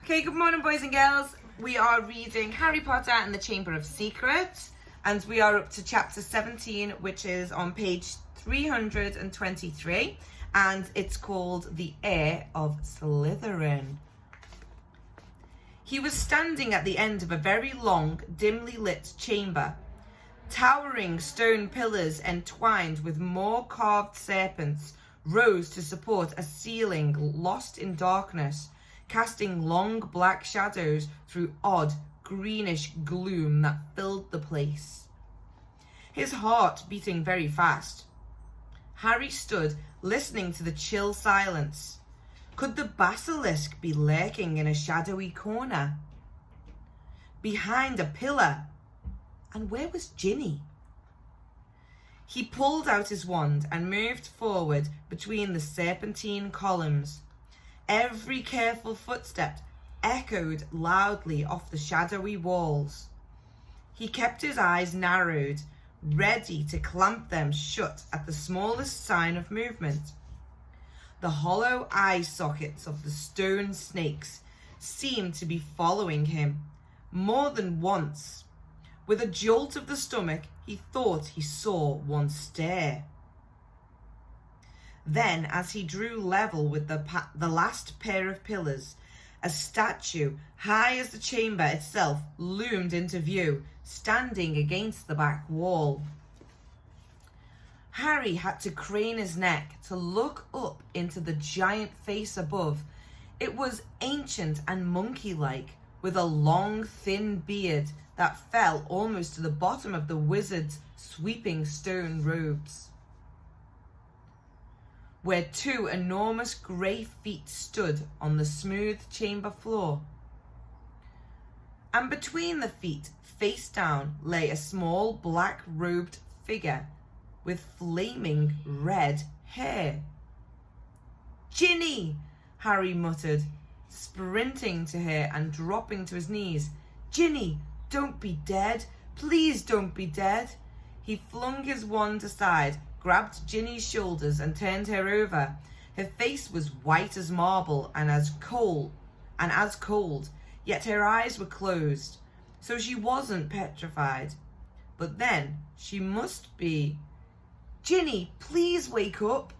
Okay, good morning, boys and girls. We are reading Harry Potter and the Chamber of Secrets, and we are up to chapter 17, which is on page 323, and it's called The Heir of Slytherin. He was standing at the end of a very long, dimly lit chamber. Towering stone pillars entwined with more carved serpents rose to support a ceiling lost in darkness, casting long black shadows through odd greenish gloom that filled the place. His heart beating very fast. Harry stood listening to the chill silence. Could the basilisk be lurking in a shadowy corner? Behind a pillar? And where was Ginny? He pulled out his wand and moved forward between the serpentine columns. Every careful footstep echoed loudly off the shadowy walls. He kept his eyes narrowed, ready to clamp them shut at the smallest sign of movement. The hollow eye sockets of the stone snakes seemed to be following him. More than once, with a jolt of the stomach, he thought he saw one stare. Then, as he drew level with the last pair of pillars, a statue, high as the chamber itself, loomed into view, standing against the back wall. Harry had to crane his neck to look up into the giant face above. It was ancient and monkey-like, with a long, thin beard that fell almost to the bottom of the wizard's sweeping stone robes. Where two enormous grey feet stood on the smooth chamber floor. And between the feet, face down, lay a small black-robed figure with flaming red hair. "Ginny!" Harry muttered, sprinting to her and dropping to his knees. "Ginny, don't be dead. Please don't be dead." He flung his wand aside, grabbed Ginny's shoulders and turned her over. Her face was white as marble and as cold, yet her eyes were closed, so she wasn't petrified. But then she must be. "Ginny, please wake up."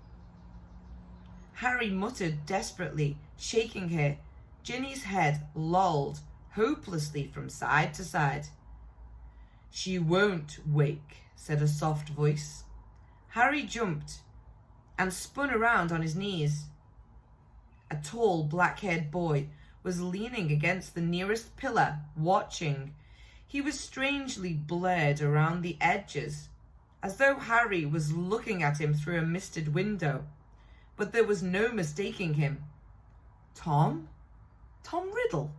Harry muttered desperately, shaking her. Ginny's head lolled hopelessly from side to side. "She won't wake," said a soft voice. Harry jumped and spun around on his knees. A tall, black-haired boy was leaning against the nearest pillar, watching. He was strangely blurred around the edges, as though Harry was looking at him through a misted window. But there was no mistaking him. Tom? Tom Riddle?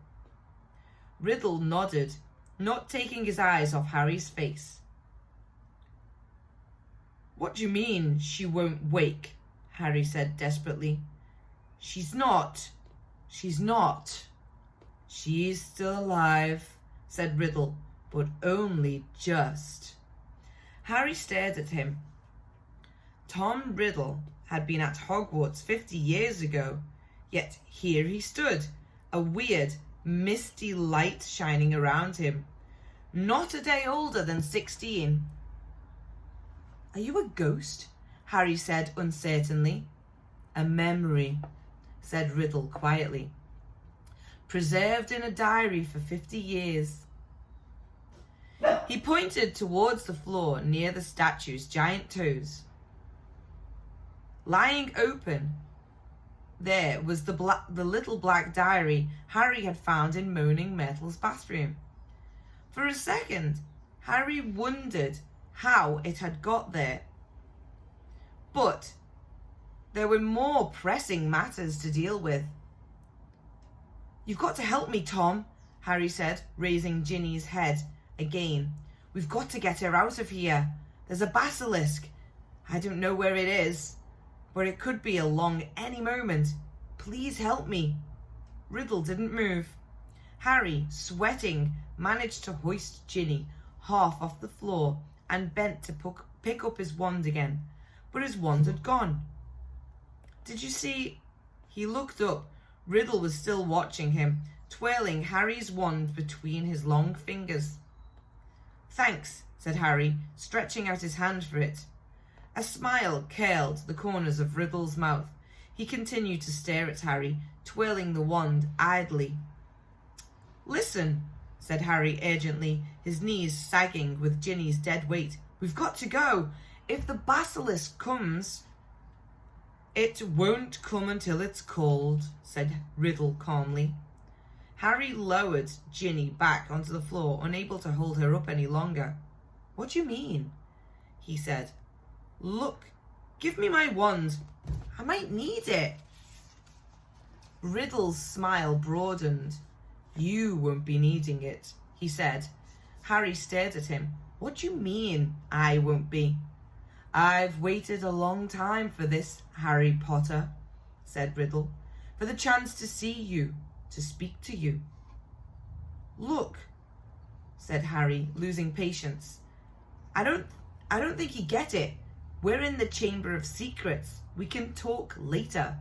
Riddle nodded, not taking his eyes off Harry's face. "What do you mean, she won't wake?" Harry said desperately. She's not. She's still alive," said Riddle, "but only just." Harry stared at him. Tom Riddle had been at Hogwarts 50 years ago, yet here he stood, a weird, misty light shining around him. Not a day older than 16. "Are you a ghost?" Harry said uncertainly. "A memory," said Riddle quietly. "Preserved in a diary for 50 years. He pointed towards the floor near the statue's giant toes. Lying open there was the little black diary Harry had found in Moaning Myrtle's bathroom. For a second, Harry wondered how it had got there. But there were more pressing matters to deal with. "You've got to help me, Tom," Harry said, raising Ginny's head again. "We've got to get her out of here. There's a basilisk. I don't know where it is, but it could be along any moment. Please help me." Riddle didn't move. Harry, sweating, managed to hoist Ginny half off the floor and bent to pick up his wand again, but his wand had gone. "Did you see?" He looked up. Riddle was still watching him, twirling Harry's wand between his long fingers. "Thanks," said Harry, stretching out his hand for it. A smile curled the corners of Riddle's mouth. He continued to stare at Harry, twirling the wand idly. "Listen," said Harry urgently, his knees sagging with Ginny's dead weight. "We've got to go. If the basilisk comes—" "It won't come until it's called," said Riddle calmly. Harry lowered Ginny back onto the floor, unable to hold her up any longer. "What do you mean?" he said. "Look, give me my wand. I might need it." Riddle's smile broadened. "You won't be needing it," he said. Harry stared at him. "What do you mean, I won't be?" "I've waited a long time for this, Harry Potter," said Riddle. "For the chance to see you, to speak to you." "Look," said Harry, losing patience. I don't think you get it. We're in the Chamber of Secrets. We can talk later."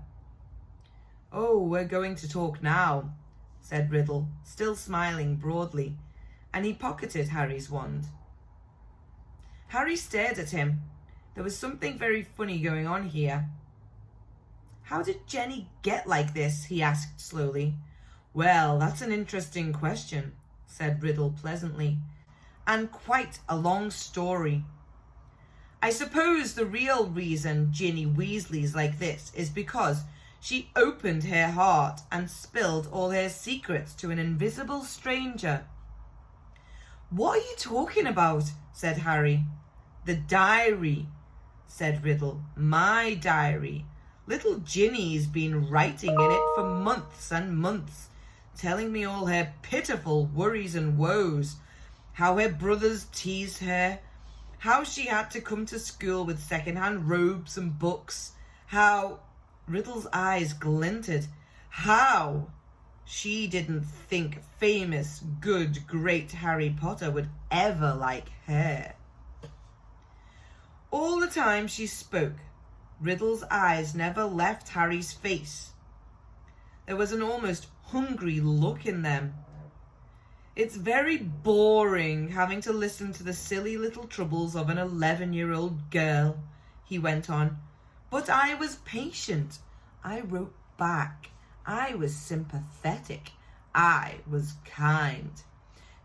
"Oh, we're going to talk now," said Riddle, still smiling broadly, and he pocketed Harry's wand. Harry stared at him. There was something very funny going on here. "How did Jenny get like this?" he asked slowly. "Well, that's an interesting question," said Riddle pleasantly, "and quite a long story. I suppose the real reason Ginny Weasley's like this is because she opened her heart and spilled all her secrets to an invisible stranger." "What are you talking about?" said Harry. "The diary," said Riddle. "My diary. Little Ginny's been writing in it for months and months, telling me all her pitiful worries and woes, how her brothers teased her, how she had to come to school with second-hand robes and books, how—" Riddle's eyes glinted. "How she didn't think famous, good, great Harry Potter would ever like her." All the time she spoke, Riddle's eyes never left Harry's face. There was an almost hungry look in them. "It's very boring having to listen to the silly little troubles of an 11-year-old girl," he went on. "But I was patient. I wrote back. I was sympathetic. I was kind.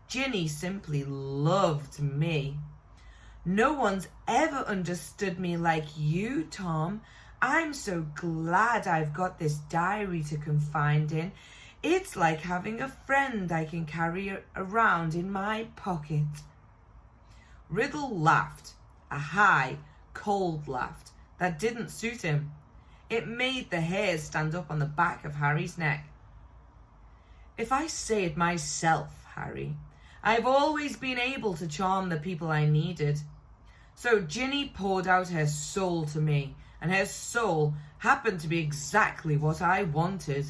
Ginny simply loved me. No one's ever understood me like you, Tom. I'm so glad I've got this diary to confide in. It's like having a friend I can carry around in my pocket." Riddle laughed, a high, cold laugh that didn't suit him. It made the hairs stand up on the back of Harry's neck. "If I say it myself, Harry, I've always been able to charm the people I needed. So Ginny poured out her soul to me, and her soul happened to be exactly what I wanted.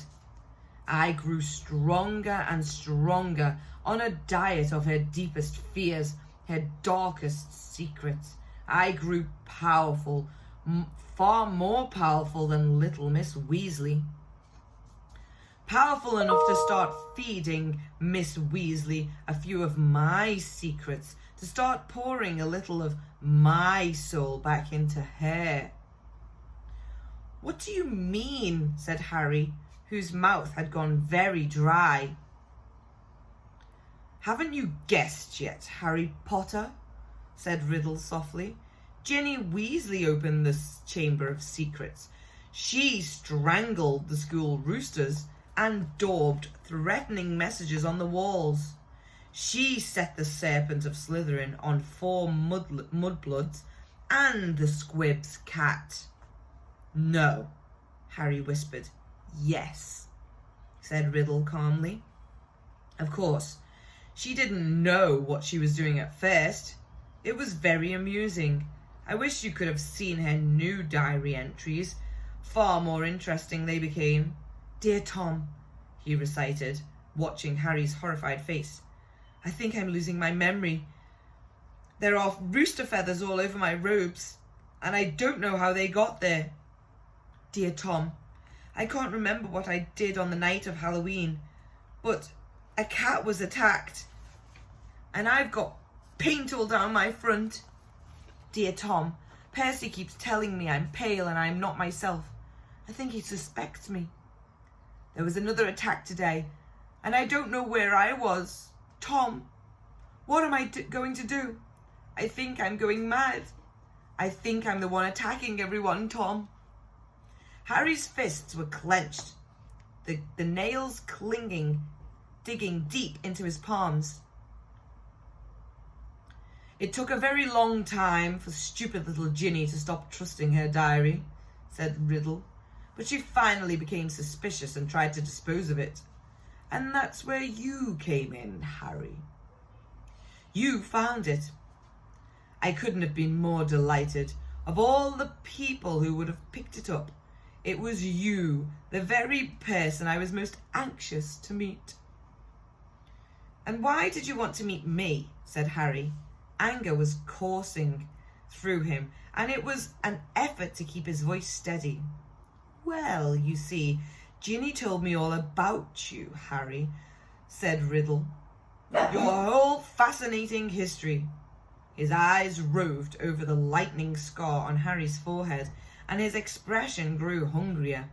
I grew stronger and stronger on a diet of her deepest fears, her darkest secrets. I grew powerful, far more powerful than little Miss Weasley. Powerful enough to start feeding Miss Weasley a few of my secrets, to start pouring a little of my soul back into her." "What do you mean?" said Harry, whose mouth had gone very dry. "Haven't you guessed yet, Harry Potter?" said Riddle softly. "Ginny Weasley opened the Chamber of Secrets. She strangled the school roosters and daubed threatening messages on the walls. She set the Serpent of Slytherin on 4 mudbloods and the Squib's cat." "No," Harry whispered. "Yes," said Riddle calmly. "Of course, she didn't know what she was doing at first. It was very amusing. I wish you could have seen her new diary entries. Far more interesting they became. 'Dear Tom,'" he recited, watching Harry's horrified face. "I think I'm losing my memory. There are rooster feathers all over my robes, and I don't know how they got there. Dear Tom, I can't remember what I did on the night of Halloween, but a cat was attacked, and I've got paint all down my front. Dear Tom, Percy keeps telling me I'm pale and I'm not myself. I think he suspects me. There was another attack today, and I don't know where I was. Tom, what am I going to do? I think I'm going mad. I think I'm the one attacking everyone, Tom. Harry's fists were clenched, the nails digging deep into his palms. It took a very long time for stupid little Ginny to stop trusting her diary, said Riddle, but she finally became suspicious and tried to dispose of it. And that's where you came in, Harry. You found it. I couldn't have been more delighted. Of all the people who would have picked it up, it was you, the very person I was most anxious to meet. And why did you want to meet me? Said Harry. Anger was coursing through him, and it was an effort to keep his voice steady. Well, you see, Ginny told me all about you, Harry, said Riddle. Your whole fascinating history. His eyes roved over the lightning scar on Harry's forehead, and his expression grew hungrier.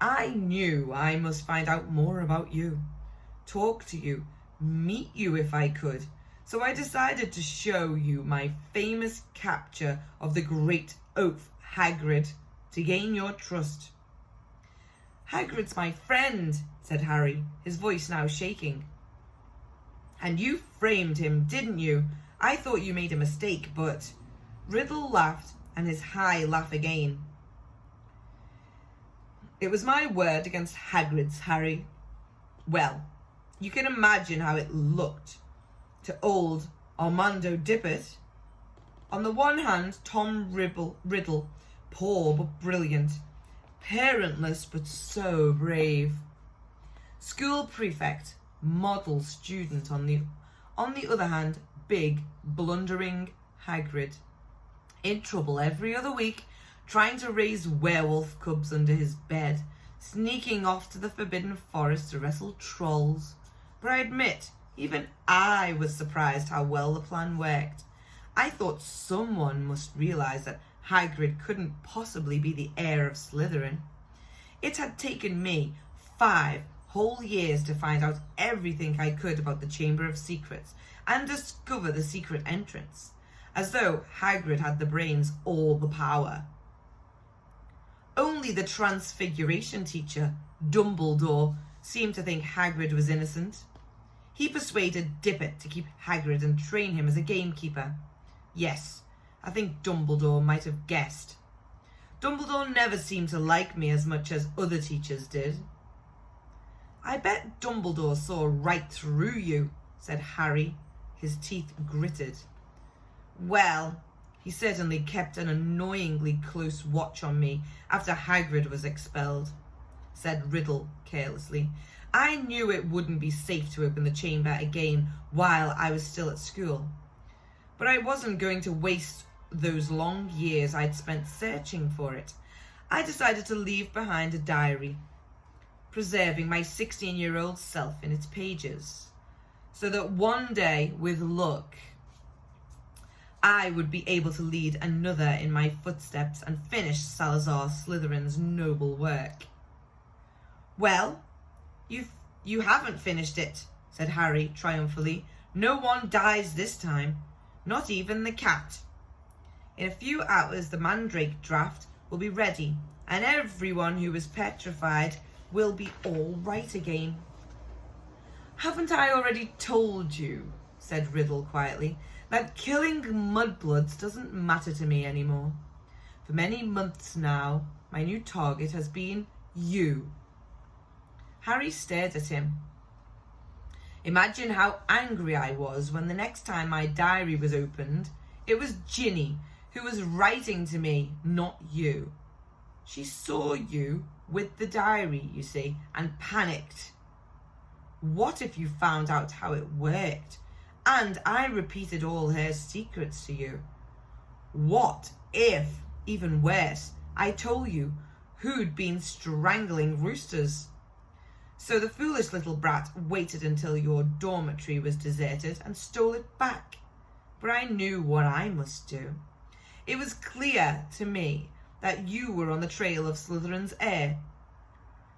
I knew I must find out more about you, talk to you, meet you if I could. So I decided to show you my famous capture of the great oaf Hagrid to gain your trust. Hagrid's my friend, said Harry, his voice now shaking. And you framed him, didn't you? I thought you made a mistake, but... Riddle laughed, and his high laugh again. It was my word against Hagrid's, Harry. Well, you can imagine how it looked to old Armando Dippet. On the one hand, Tom Riddle, poor but brilliant, parentless but so brave, school prefect, model student on the other hand, big, blundering Hagrid, in trouble every other week, trying to raise werewolf cubs under his bed, sneaking off to the Forbidden Forest to wrestle trolls. But I admit, even I was surprised how well the plan worked. I thought someone must realise that Hagrid couldn't possibly be the heir of Slytherin. It had taken me 5 whole years to find out everything I could about the Chamber of Secrets and discover the secret entrance, as though Hagrid had the brains or the power. Only the Transfiguration teacher, Dumbledore, seemed to think Hagrid was innocent. He persuaded Dippet to keep Hagrid and train him as a gamekeeper. Yes, I think Dumbledore might have guessed. Dumbledore never seemed to like me as much as other teachers did. I bet Dumbledore saw right through you, said Harry, his teeth gritted. Well, he certainly kept an annoyingly close watch on me after Hagrid was expelled, said Riddle carelessly. I knew it wouldn't be safe to open the chamber again while I was still at school. But I wasn't going to waste those long years I'd spent searching for it. I decided to leave behind a diary, preserving my 16-year-old self in its pages, so that one day, with luck, I would be able to lead another in my footsteps and finish Salazar Slytherin's noble work. Well, you haven't finished it, said Harry triumphantly. No one dies this time, not even the cat. In a few hours, the Mandrake draft will be ready, and everyone who was petrified will be all right again. Haven't I already told you, said Riddle quietly, that killing mudbloods doesn't matter to me anymore? For many months now, my new target has been you. Harry stared at him. Imagine how angry I was when the next time my diary was opened, it was Ginny who was writing to me, not you. She saw you with the diary, you see, and panicked. What if you found out how it worked, and I repeated all her secrets to you? What if, even worse, I told you who'd been strangling roosters? So the foolish little brat waited until your dormitory was deserted and stole it back. But I knew what I must do. It was clear to me that you were on the trail of Slytherin's heir.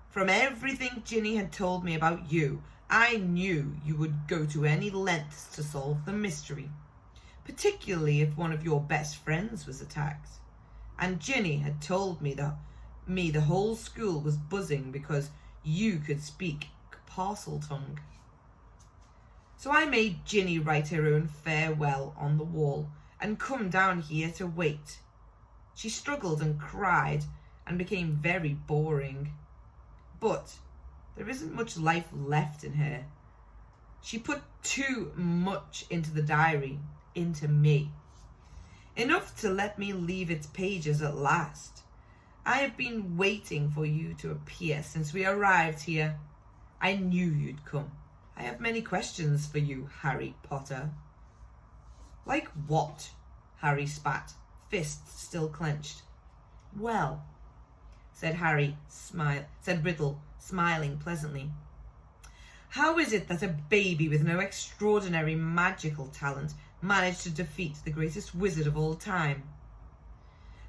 From everything Ginny had told me about you, I knew you would go to any lengths to solve the mystery, particularly if one of your best friends was attacked. And Ginny had told me the whole school was buzzing because you could speak parcel tongue. So I made Ginny write her own farewell on the wall and come down here to wait. She struggled and cried and became very boring. But there isn't much life left in her. She put too much into the diary, into me. Enough to let me leave its pages at last. I have been waiting for you to appear since we arrived here. I knew you'd come. I have many questions for you, Harry Potter. Like what? Harry spat, fists still clenched. Well, said Riddle, smiling pleasantly. How is it that a baby with no extraordinary magical talent managed to defeat the greatest wizard of all time?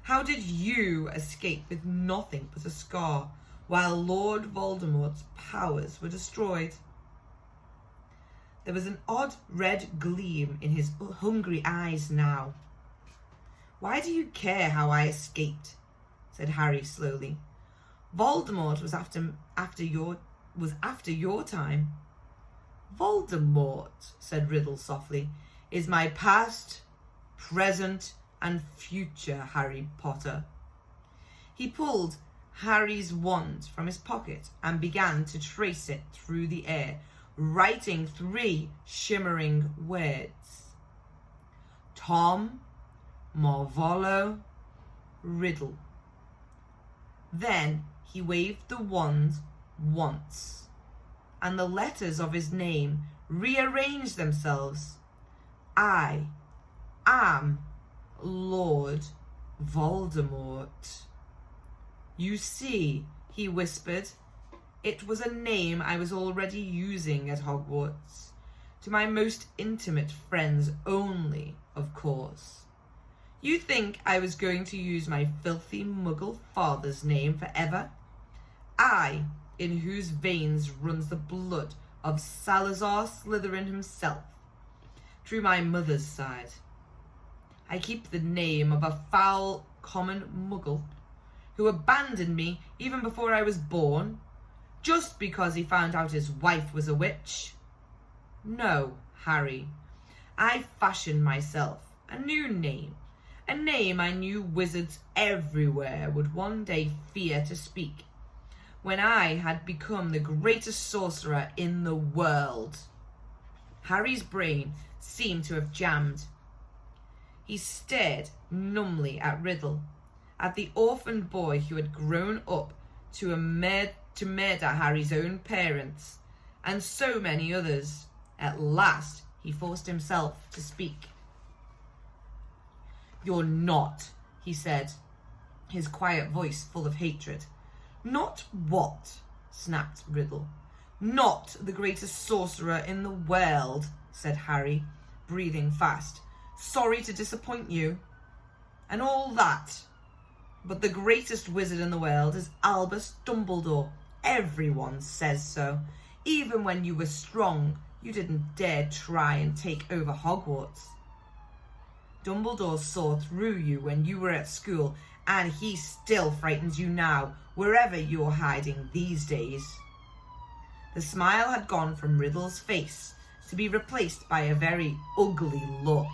How did you escape with nothing but a scar, while Lord Voldemort's powers were destroyed? There was an odd red gleam in his hungry eyes now. Why do you care how I escaped? Said Harry slowly. Voldemort was after your time. Voldemort, said Riddle softly, is my past, present, and future Harry Potter. He pulled Harry's wand from his pocket and began to trace it through the air, writing 3 shimmering words. Tom Marvolo Riddle. Then he waved the wand once, and the letters of his name rearranged themselves. I am Lord Voldemort. You see, he whispered, it was a name I was already using at Hogwarts. To my most intimate friends only, of course. You think I was going to use my filthy Muggle father's name forever? I, in whose veins runs the blood of Salazar Slytherin himself, through my mother's side. I keep the name of a foul, common Muggle who abandoned me even before I was born, just because he found out his wife was a witch. No, Harry, I fashioned myself a new name, a name I knew wizards everywhere would one day fear to speak, when I had become the greatest sorcerer in the world. Harry's brain seemed to have jammed. He stared numbly at Riddle, at the orphan boy who had grown up to murder Harry's own parents, and so many others. At last, he forced himself to speak. You're not, he said, his quiet voice full of hatred. Not what? Snapped Riddle. Not the greatest sorcerer in the world, said Harry, breathing fast. Sorry to disappoint you. And all that. But the greatest wizard in the world is Albus Dumbledore. Everyone says so. Even when you were strong, you didn't dare try and take over Hogwarts. Dumbledore saw through you when you were at school, and he still frightens you now, wherever you're hiding these days. The smile had gone from Riddle's face to be replaced by a very ugly look.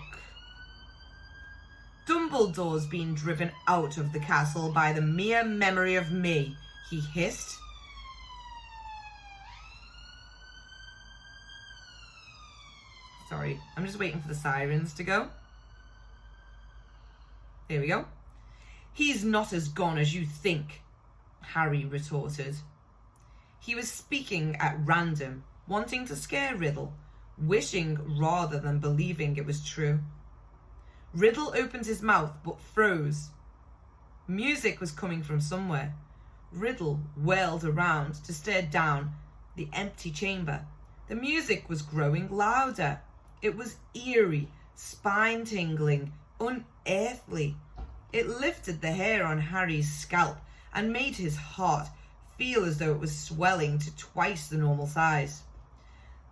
Dumbledore's been driven out of the castle by the mere memory of me, he hissed. Sorry, I'm just waiting for the sirens to go. There we go. He's not as gone as you think, Harry retorted. He was speaking at random, wanting to scare Riddle, wishing rather than believing it was true. Riddle opened his mouth but froze. Music was coming from somewhere. Riddle whirled around to stare down the empty chamber. The music was growing louder. It was eerie, spine-tingling, unearthly. It lifted the hair on Harry's scalp and made his heart feel as though it was swelling to twice the normal size.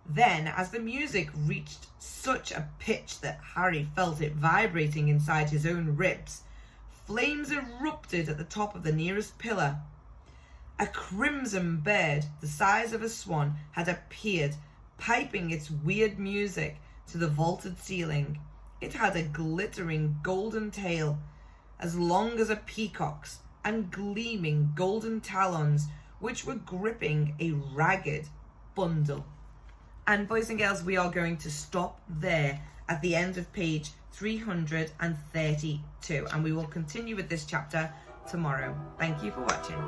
Then, as the music reached such a pitch that Harry felt it vibrating inside his own ribs, flames erupted at the top of the nearest pillar. A crimson bird, the size of a swan, had appeared, piping its weird music to the vaulted ceiling. It had a glittering golden tail, as long as a peacock's, and gleaming golden talons, which were gripping a ragged bundle. And boys and girls, we are going to stop there at the end of page 332, and we will continue with this chapter tomorrow. Thank you for watching.